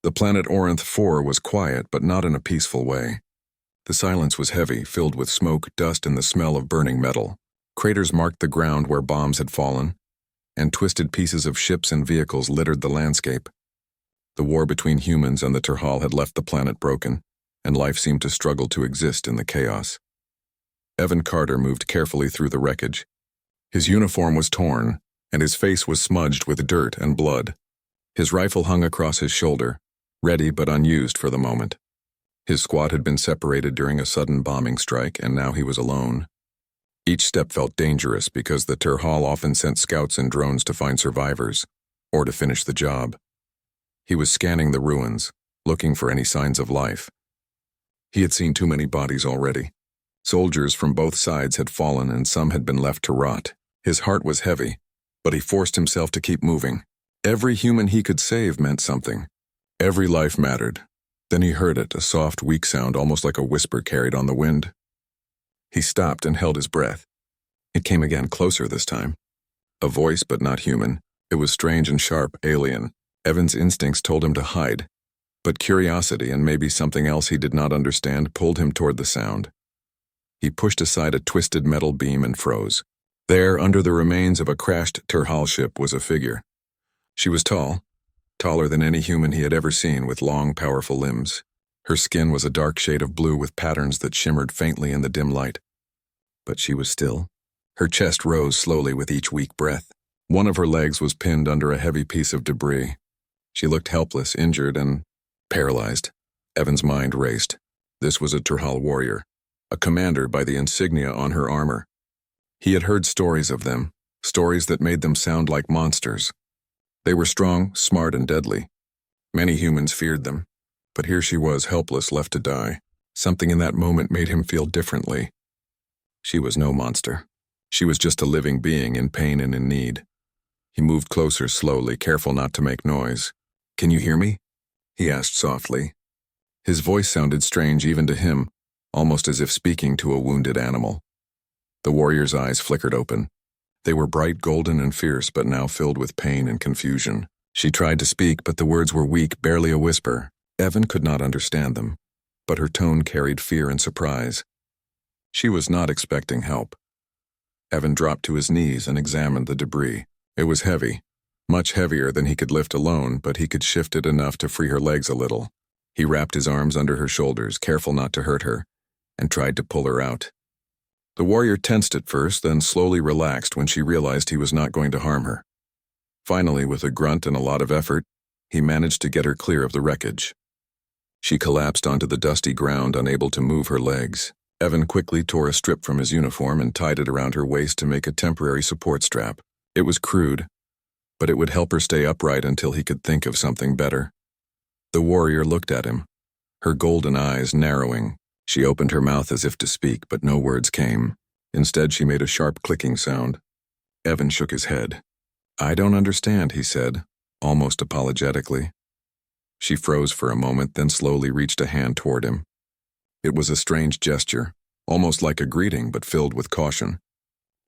The planet Orinth 4 was quiet, but not in a peaceful way. The silence was heavy, filled with smoke, dust, and the smell of burning metal. Craters marked the ground where bombs had fallen, and twisted pieces of ships and vehicles littered the landscape. The war between humans and the Turhal had left the planet broken, and life seemed to struggle to exist in the chaos. Evan Carter moved carefully through the wreckage. His uniform was torn, and his face was smudged with dirt and blood. His rifle hung across his shoulder, ready but unused for the moment. His squad had been separated during a sudden bombing strike, and now he was alone. Each step felt dangerous because the Turhal often sent scouts and drones to find survivors, or to finish the job. He was scanning the ruins, looking for any signs of life. He had seen too many bodies already. Soldiers from both sides had fallen and some had been left to rot. His heart was heavy, but he forced himself to keep moving. Every human he could save meant something. Every life mattered. Then he heard it, a soft, weak sound, almost like a whisper carried on the wind. He stopped and held his breath. It came again, closer this time. A voice, but not human. It was strange and sharp, alien. Evan's instincts told him to hide, but curiosity and maybe something else he did not understand pulled him toward the sound. He pushed aside a twisted metal beam and froze. There, under the remains of a crashed Turhal ship, was a figure. She was tall, taller than any human he had ever seen, with long, powerful limbs. Her skin was a dark shade of blue with patterns that shimmered faintly in the dim light. But she was still. Her chest rose slowly with each weak breath. One of her legs was pinned under a heavy piece of debris. She looked helpless, injured, and paralyzed. Evan's mind raced. This was a Turhal warrior, a commander by the insignia on her armor. He had heard stories of them, stories that made them sound like monsters. They were strong, smart, and deadly. Many humans feared them, but here she was, helpless, left to die. Something in that moment made him feel differently. She was no monster. She was just a living being in pain and in need. He moved closer slowly, careful not to make noise. "Can you hear me?" he asked softly. His voice sounded strange even to him, almost as if speaking to a wounded animal. The warrior's eyes flickered open. They were bright golden and fierce, but now filled with pain and confusion. She tried to speak, but the words were weak, barely a whisper. Evan could not understand them, but her tone carried fear and surprise. She was not expecting help. Evan dropped to his knees and examined the debris. It was heavy, much heavier than he could lift alone, but he could shift it enough to free her legs a little. He wrapped his arms under her shoulders, careful not to hurt her, and tried to pull her out. The warrior tensed at first, then slowly relaxed when she realized he was not going to harm her. Finally, with a grunt and a lot of effort, he managed to get her clear of the wreckage. She collapsed onto the dusty ground, unable to move her legs. Evan quickly tore a strip from his uniform and tied it around her waist to make a temporary support strap. It was crude, but it would help her stay upright until he could think of something better. The warrior looked at him, her golden eyes narrowing. She opened her mouth as if to speak, but no words came. Instead, she made a sharp clicking sound. Evan shook his head. "I don't understand," he said, almost apologetically. She froze for a moment, then slowly reached a hand toward him. It was a strange gesture, almost like a greeting, but filled with caution.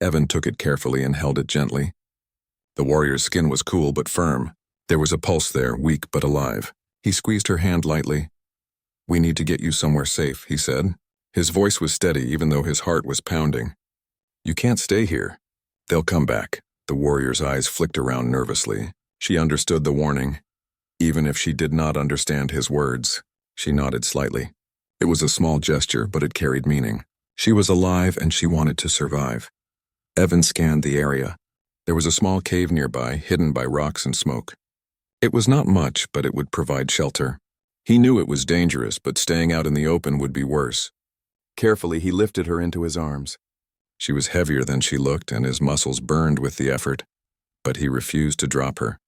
Evan took it carefully and held it gently. The warrior's skin was cool but firm. There was a pulse there, weak but alive. He squeezed her hand lightly. "We need to get you somewhere safe," he said. His voice was steady, even though his heart was pounding. "You can't stay here. They'll come back." The warrior's eyes flicked around nervously. She understood the warning. Even if she did not understand his words, she nodded slightly. It was a small gesture, but it carried meaning. She was alive and she wanted to survive. Evan scanned the area. There was a small cave nearby, hidden by rocks and smoke. It was not much, but it would provide shelter. He knew it was dangerous, but staying out in the open would be worse. Carefully, he lifted her into his arms. She was heavier than she looked, and his muscles burned with the effort, but he refused to drop her.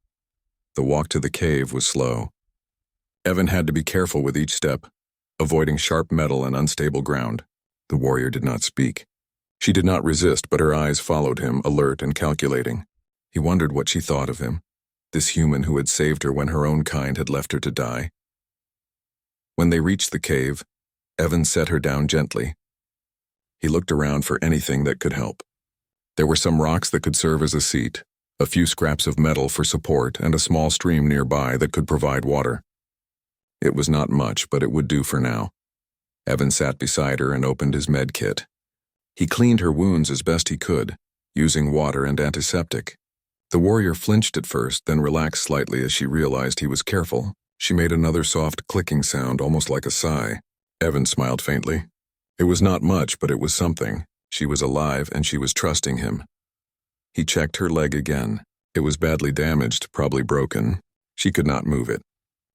The walk to the cave was slow. Evan had to be careful with each step, avoiding sharp metal and unstable ground. The warrior did not speak. She did not resist, but her eyes followed him, alert and calculating. He wondered what she thought of him, this human who had saved her when her own kind had left her to die. When they reached the cave, Evan set her down gently. He looked around for anything that could help. There were some rocks that could serve as a seat, a few scraps of metal for support, and a small stream nearby that could provide water. It was not much, but it would do for now. Evan sat beside her and opened his med kit. He cleaned her wounds as best he could, using water and antiseptic. The warrior flinched at first, then relaxed slightly as she realized he was careful. She made another soft clicking sound, almost like a sigh. Evan smiled faintly. It was not much, but it was something. She was alive, and she was trusting him. He checked her leg again. It was badly damaged, probably broken. She could not move it.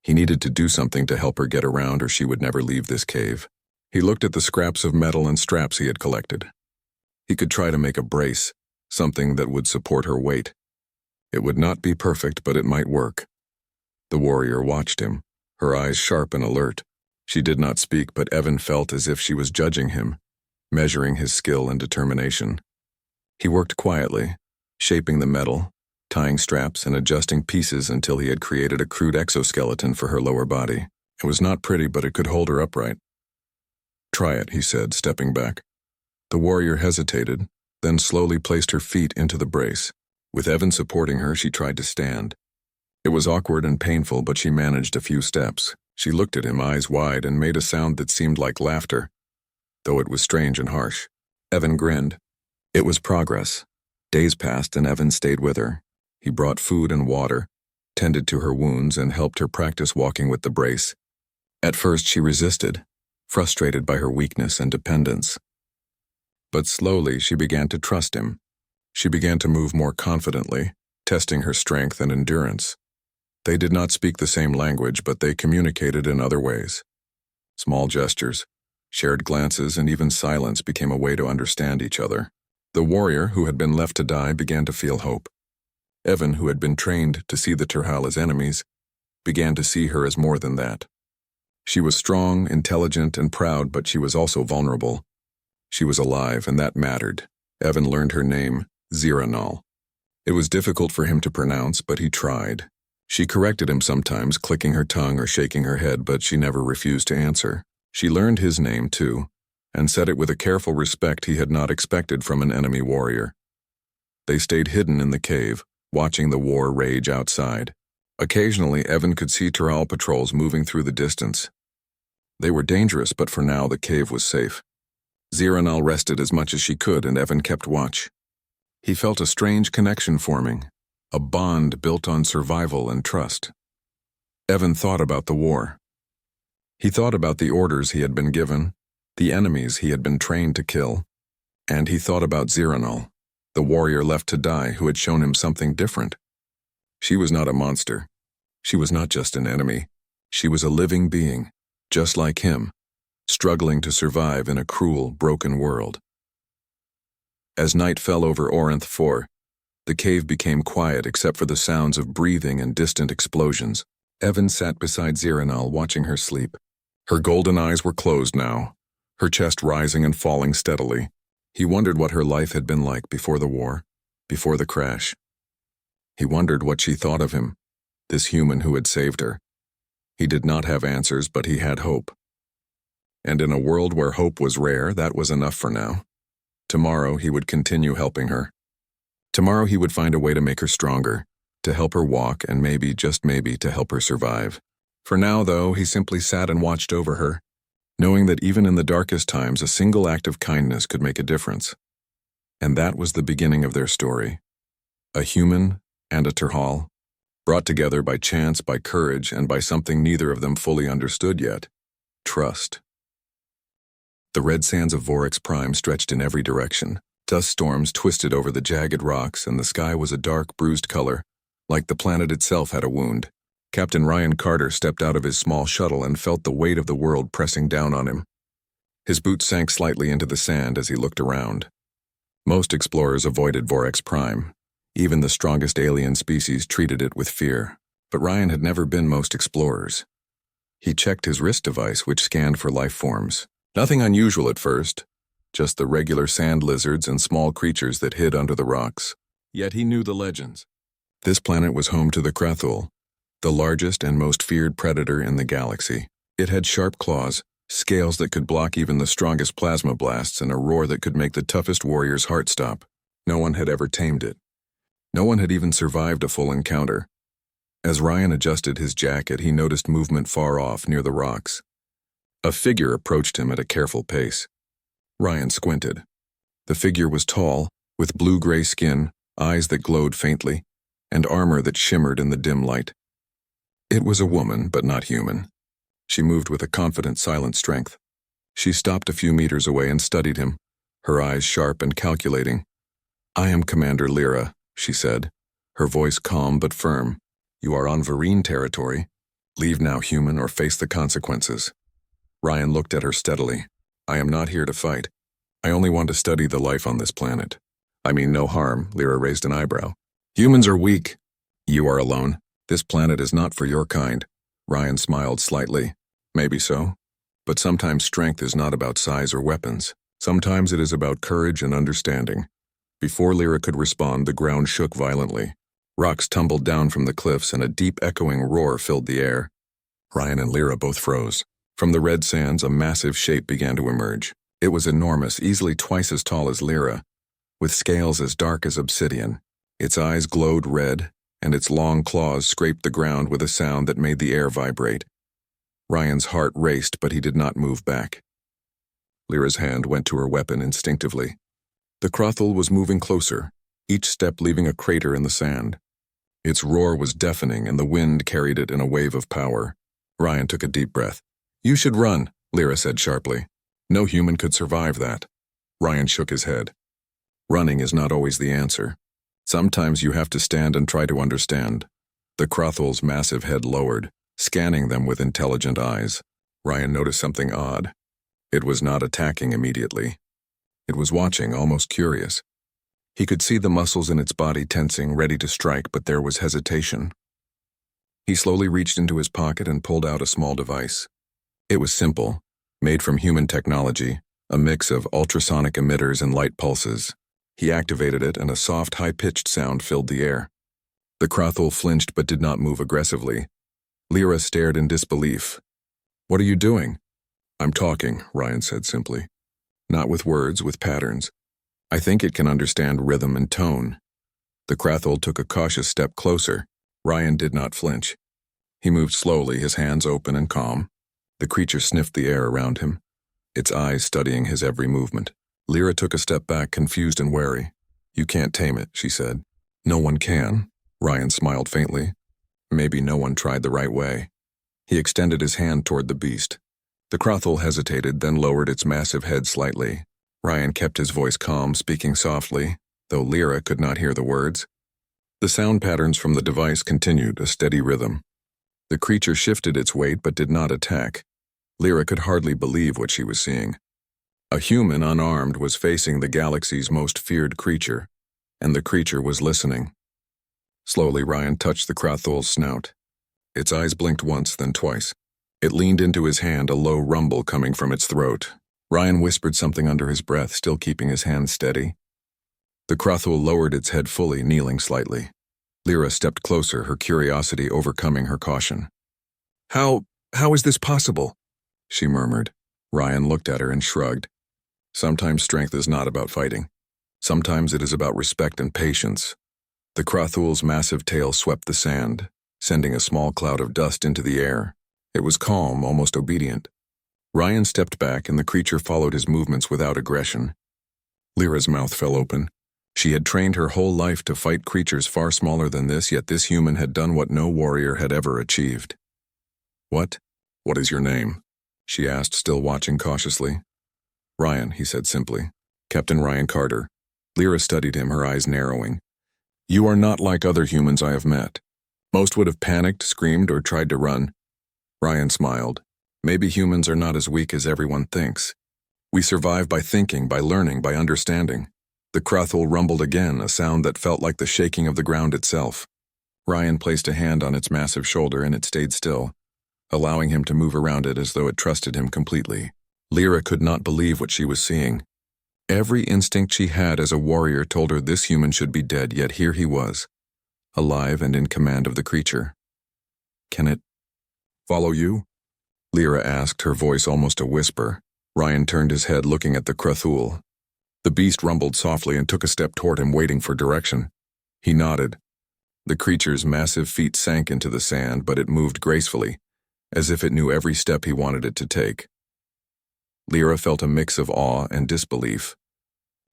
He needed to do something to help her get around, or she would never leave this cave. He looked at the scraps of metal and straps he had collected. He could try to make a brace, something that would support her weight. It would not be perfect, but it might work. The warrior watched him, her eyes sharp and alert. She did not speak, but Evan felt as if she was judging him, measuring his skill and determination. He worked quietly, shaping the metal, tying straps and adjusting pieces until he had created a crude exoskeleton for her lower body. It was not pretty, but it could hold her upright. "Try it," he said, stepping back. The warrior hesitated, then slowly placed her feet into the brace. With Evan supporting her, she tried to stand. It was awkward and painful, but she managed a few steps. She looked at him, eyes wide, and made a sound that seemed like laughter, though it was strange and harsh. Evan grinned. It was progress. Days passed, and Evan stayed with her. He brought food and water, tended to her wounds, and helped her practice walking with the brace. At first she resisted, frustrated by her weakness and dependence. But slowly she began to trust him. She began to move more confidently, testing her strength and endurance. They did not speak the same language, but they communicated in other ways. Small gestures, shared glances, and even silence became a way to understand each other. The warrior, who had been left to die, began to feel hope. Evan, who had been trained to see the Turhal as enemies, began to see her as more than that. She was strong, intelligent, and proud, but she was also vulnerable. She was alive, and that mattered. Evan learned her name, Ziranal. It was difficult for him to pronounce, but he tried. She corrected him sometimes, clicking her tongue or shaking her head, but she never refused to answer. She learned his name, too, and said it with a careful respect he had not expected from an enemy warrior. They stayed hidden in the cave, watching the war rage outside. Occasionally, Evan could see Turhal patrols moving through the distance. They were dangerous, but for now the cave was safe. Ziranal rested as much as she could, and Evan kept watch. He felt a strange connection forming, a bond built on survival and trust. Evan thought about the war. He thought about the orders he had been given, the enemies he had been trained to kill, and he thought about Ziranal, the warrior left to die who had shown him something different. She was not a monster. She was not just an enemy. She was a living being, just like him, struggling to survive in a cruel, broken world. As night fell over Orinth IV, the cave became quiet except for the sounds of breathing and distant explosions. Evan sat beside Ziranal, watching her sleep. Her golden eyes were closed now, her chest rising and falling steadily. He wondered what her life had been like before the war, before the crash. He wondered what she thought of him, this human who had saved her. He did not have answers, but he had hope. And in a world where hope was rare, that was enough for now. Tomorrow he would continue helping her. Tomorrow he would find a way to make her stronger, to help her walk, and maybe, just maybe, to help her survive. For now, though, he simply sat and watched over her, knowing that even in the darkest times, a single act of kindness could make a difference. And that was the beginning of their story. A human and a Turhal, brought together by chance, by courage, and by something neither of them fully understood yet: trust. The red sands of Vorax Prime stretched in every direction. Dust storms twisted over the jagged rocks, and the sky was a dark, bruised color, like the planet itself had a wound. Captain Ryan Carter stepped out of his small shuttle and felt the weight of the world pressing down on him. His boots sank slightly into the sand as he looked around. Most explorers avoided Vorax Prime. Even the strongest alien species treated it with fear. But Ryan had never been most explorers. He checked his wrist device, which scanned for life forms. Nothing unusual at first, just the regular sand lizards and small creatures that hid under the rocks. Yet he knew the legends. This planet was home to the Krathul, the largest and most feared predator in the galaxy. It had sharp claws, scales that could block even the strongest plasma blasts, and a roar that could make the toughest warrior's heart stop. No one had ever tamed it. No one had even survived a full encounter. As Ryan adjusted his jacket, he noticed movement far off near the rocks. A figure approached him at a careful pace. Ryan squinted. The figure was tall, with blue-gray skin, eyes that glowed faintly, and armor that shimmered in the dim light. It was a woman, but not human. She moved with a confident, silent strength. She stopped a few meters away and studied him, her eyes sharp and calculating. "I am Commander Lyra," she said, her voice calm but firm. "You are on Vereen territory. Leave now, human, or face the consequences." Ryan looked at her steadily. "I am not here to fight. I only want to study the life on this planet." "I mean no harm," Lyra raised an eyebrow. "Humans are weak. You are alone. This planet is not for your kind." Ryan smiled slightly. "Maybe so. But sometimes strength is not about size or weapons. Sometimes it is about courage and understanding." Before Lyra could respond, the ground shook violently. Rocks tumbled down from the cliffs and a deep echoing roar filled the air. Ryan and Lyra both froze. From the red sands, a massive shape began to emerge. It was enormous, easily twice as tall as Lyra, with scales as dark as obsidian. Its eyes glowed red, and its long claws scraped the ground with a sound that made the air vibrate. Ryan's heart raced, but he did not move back. Lyra's hand went to her weapon instinctively. The Crothul was moving closer, each step leaving a crater in the sand. Its roar was deafening, and the wind carried it in a wave of power. Ryan took a deep breath. "You should run," Lyra said sharply. "No human could survive that." Ryan shook his head. "Running is not always the answer. Sometimes you have to stand and try to understand." The Crothul's massive head lowered, scanning them with intelligent eyes. Ryan noticed something odd. It was not attacking immediately. It was watching, almost curious. He could see the muscles in its body tensing, ready to strike, but there was hesitation. He slowly reached into his pocket and pulled out a small device. It was simple, made from human technology, a mix of ultrasonic emitters and light pulses. He activated it, and a soft, high-pitched sound filled the air. The Crothul flinched but did not move aggressively. Lyra stared in disbelief. "What are you doing?" "I'm talking," Ryan said simply. "Not with words, with patterns. I think it can understand rhythm and tone." The Crothul took a cautious step closer. Ryan did not flinch. He moved slowly, his hands open and calm. The creature sniffed the air around him, its eyes studying his every movement. Lyra took a step back, confused and wary. "You can't tame it," she said. "No one can." Ryan smiled faintly. Maybe no one tried the right way. He extended his hand toward the beast. The Crothul hesitated, then lowered its massive head slightly. Ryan kept his voice calm, speaking softly, though Lyra could not hear the words. The sound patterns from the device continued, a steady rhythm. The creature shifted its weight but did not attack. Lyra could hardly believe what she was seeing. A human, unarmed, was facing the galaxy's most feared creature, and the creature was listening. Slowly, Ryan touched the Crothul's snout. Its eyes blinked once, then twice. It leaned into his hand, a low rumble coming from its throat. Ryan whispered something under his breath, still keeping his hand steady. The Crothul lowered its head fully, kneeling slightly. Lyra stepped closer, her curiosity overcoming her caution. How is this possible?" she murmured. Ryan looked at her and shrugged. "Sometimes strength is not about fighting. Sometimes it is about respect and patience." The Crothul's massive tail swept the sand, sending a small cloud of dust into the air. It was calm, almost obedient. Ryan stepped back, and the creature followed his movements without aggression. Lyra's mouth fell open. She had trained her whole life to fight creatures far smaller than this, yet this human had done what no warrior had ever achieved. What is your name?" she asked, still watching cautiously. "Ryan," he said simply. "Captain Ryan Carter." Lyra studied him, her eyes narrowing. "You are not like other humans I have met. Most would have panicked, screamed, or tried to run." Ryan smiled. "Maybe humans are not as weak as everyone thinks. We survive by thinking, by learning, by understanding." The Crothul rumbled again, a sound that felt like the shaking of the ground itself. Ryan placed a hand on its massive shoulder, and it stayed still, allowing him to move around it as though it trusted him completely. Lyra could not believe what she was seeing. Every instinct she had as a warrior told her this human should be dead, yet here he was, alive and in command of the creature. "Can it follow you?" Lyra asked, her voice almost a whisper. Ryan turned his head, looking at the Crothul. The beast rumbled softly and took a step toward him, waiting for direction. He nodded. The creature's massive feet sank into the sand, but it moved gracefully, as if it knew every step he wanted it to take. Lyra felt a mix of awe and disbelief.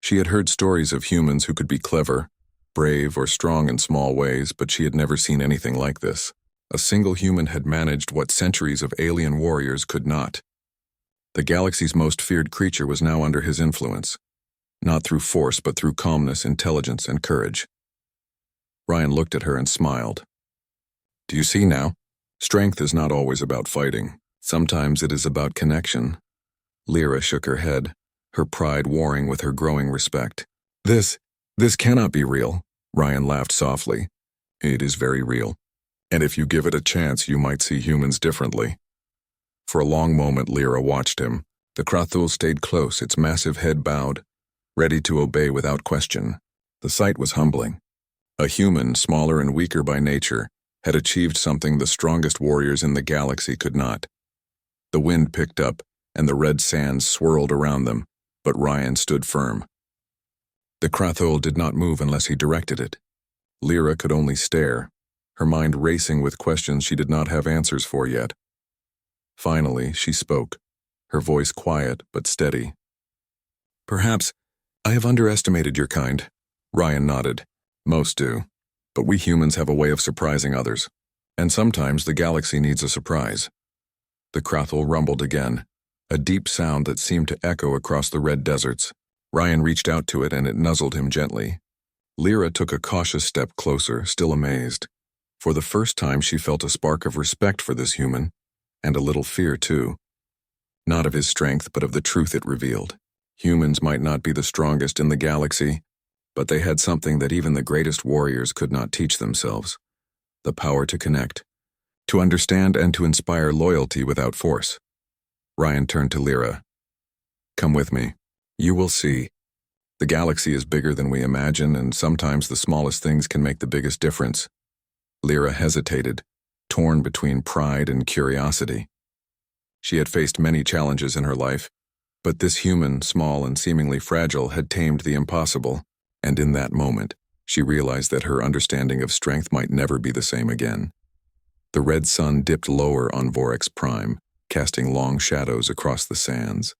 She had heard stories of humans who could be clever, brave, or strong in small ways, but she had never seen anything like this. A single human had managed what centuries of alien warriors could not. The galaxy's most feared creature was now under his influence, not through force but through calmness, intelligence, and courage. Ryan looked at her and smiled. "Do you see now? Strength is not always about fighting. Sometimes it is about connection." Lyra shook her head, her pride warring with her growing respect. This cannot be real," Ryan laughed softly. "It is very real. And if you give it a chance, you might see humans differently." For a long moment, Lyra watched him. The Krathul stayed close, its massive head bowed, ready to obey without question. The sight was humbling. A human, smaller and weaker by nature, had achieved something the strongest warriors in the galaxy could not. The wind picked up, and the red sands swirled around them, but Ryan stood firm. The Krathul did not move unless he directed it. Lyra could only stare, her mind racing with questions she did not have answers for yet. Finally, she spoke, her voice quiet but steady. "Perhaps I have underestimated your kind." Ryan nodded. "Most do. But we humans have a way of surprising others. And sometimes the galaxy needs a surprise." The Krathul rumbled again, a deep sound that seemed to echo across the red deserts. Ryan reached out to it and it nuzzled him gently. Lyra took a cautious step closer, still amazed. For the first time she felt a spark of respect for this human, and a little fear too. Not of his strength, but of the truth it revealed. Humans might not be the strongest in the galaxy, but they had something that even the greatest warriors could not teach themselves: the power to connect, to understand, and to inspire loyalty without force. Ryan turned to Lyra. "Come with me. You will see. The galaxy is bigger than we imagine, and sometimes the smallest things can make the biggest difference." Lyra hesitated, torn between pride and curiosity. She had faced many challenges in her life, but this human, small and seemingly fragile, had tamed the impossible, and in that moment, she realized that her understanding of strength might never be the same again. The red sun dipped lower on Vorex Prime, casting long shadows across the sands.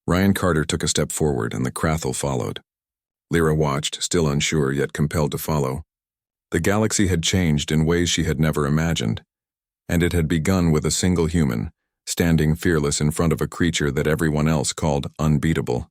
Ryan Carter took a step forward, and the Krathul followed. Lyra watched, still unsure yet compelled to follow. The galaxy had changed in ways she had never imagined, and it had begun with a single human, standing fearless in front of a creature that everyone else called unbeatable.